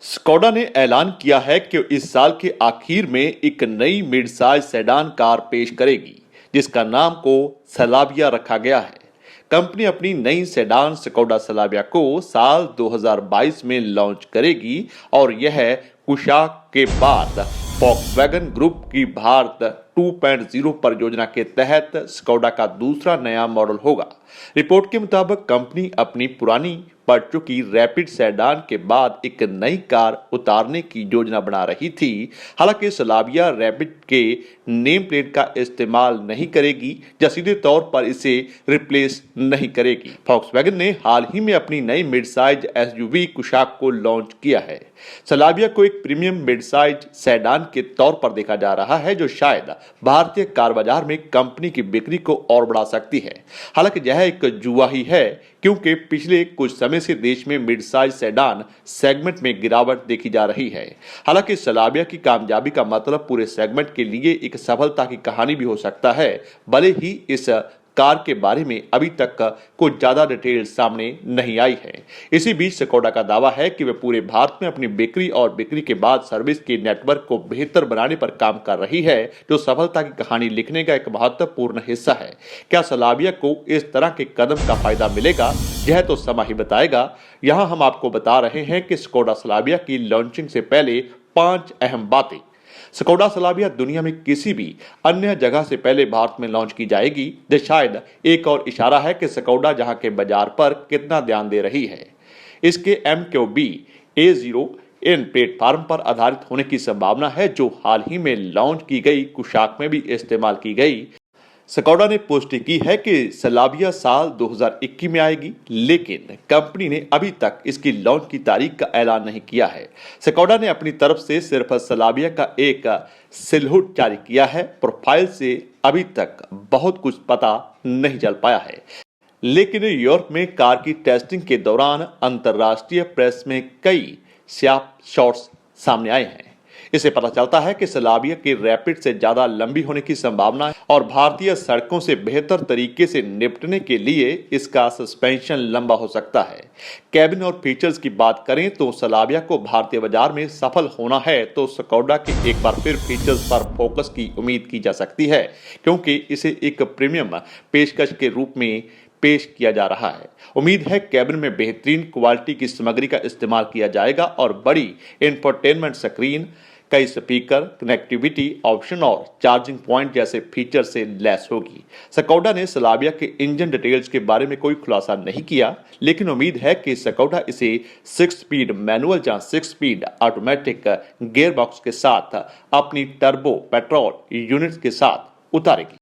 Skoda ने ऐलान किया है कि इस साल के आखिर में एक नई मिड साइज सेडान कार पेश करेगी, जिसका नाम को सलाविया रखा गया है। कंपनी अपनी नई सेडान स्कोडा सलाविया को साल 2022 में लॉन्च करेगी और यह कुशाक के बाद वॉक्सवैगन ग्रुप की भारत 2.0 परियोजना के तहत स्कोडा का दूसरा नया मॉडल होगा। रिपोर्ट के मुताबिक कंपनी अपनी पुरानी पड़ चुकी रैपिड सेडान के बाद एक नई कार उतारने की योजना बना रही थी। हालांकि सलाविया रैपिड के नेम प्लेट का इस्तेमाल नहीं करेगी या सीधे तौर पर इसे रिप्लेस नहीं करेगी। वॉक्सवैगन ने हाल ही में अपनी नई मिड साइज एसयूवी कुशाक को लॉन्च किया है। सलाविया को एक प्रीमियम मिड साइज सेडान के तौर पर देखा जा रहा है, जो शायद भारतीय कार बाजार में कंपनी की बिक्री को और बढ़ा सकती है। हालांकि यह एक जुआ ही है, क्योंकि पिछले कुछ समय से देश में मिड साइज सेडान सेगमेंट में गिरावट देखी जा रही है। हालांकि सलाविया की कामयाबी का मतलब पूरे सेगमेंट के लिए एक सफलता की कहानी भी हो सकता है, भले ही इस कार के बारे में अभी तक कुछ ज्यादा डिटेल सामने नहीं आई है। इसी बीच स्कोडा का दावा है कि वे पूरे भारत में अपनी बिक्री और बिक्री के बाद सर्विस के नेटवर्क को बेहतर बनाने पर काम कर रही है, जो सफलता की कहानी लिखने का एक महत्वपूर्ण हिस्सा है। क्या सलाविया को इस तरह के कदम का फायदा मिलेगा, यह तो समय ही बताएगा। यहाँ हम आपको बता रहे हैं कि स्कोडा सलाविया की लॉन्चिंग से पहले 5 अहम बातें। स्कोडा सलाविया दुनिया में किसी भी अन्य जगह से पहले भारत में लॉन्च की जाएगी। यह शायद एक और इशारा है कि स्कोडा जहां के बाजार पर कितना ध्यान दे रही है। इसके MQB A0 इन प्लेटफॉर्म पर आधारित होने की संभावना है, जो हाल ही में लॉन्च की गई कुशाक में भी इस्तेमाल की गई। स्कोडा ने पुष्टि की है कि सलाविया साल 2021 में आएगी, लेकिन कंपनी ने अभी तक इसकी लॉन्च की तारीख का ऐलान नहीं किया है। स्कोडा ने अपनी तरफ से सिर्फ सलाविया का एक सिलहुट जारी किया है। प्रोफाइल से अभी तक बहुत कुछ पता नहीं चल पाया है, लेकिन यूरोप में कार की टेस्टिंग के दौरान अंतर्राष्ट्रीय प्रेस में कई शॉट्स सामने आए हैं। इससे पता चलता है कि सलाविया की रैपिड से ज्यादा लंबी होने की संभावना है और भारतीय सड़कों से बेहतर तरीके से निपटने के लिए इसका सस्पेंशन लंबा हो सकता है। कैबिन और फीचर्स की बात करें तो सलाविया को भारतीय बाजार में सफल होना है तो स्कोडा के एक बार फिर फीचर्स पर फोकस की उम्मीद की जा सकती है, क्योंकि इसे एक प्रीमियम पेशकश के रूप में पेश किया जा रहा है। उम्मीद है कैबिन में बेहतरीन क्वालिटी की सामग्री का इस्तेमाल किया जाएगा और बड़ी इंफोटेनमेंट स्क्रीन, कई स्पीकर, कनेक्टिविटी ऑप्शन और चार्जिंग पॉइंट जैसे फीचर से लैस होगी। स्कोडा ने सलाविया के इंजन डिटेल्स के बारे में कोई खुलासा नहीं किया, लेकिन उम्मीद है कि स्कोडा इसे 6 स्पीड मैनुअल या 6 स्पीड ऑटोमेटिक गियरबॉक्स के साथ अपनी टर्बो पेट्रोल यूनिट के साथ उतारेगी।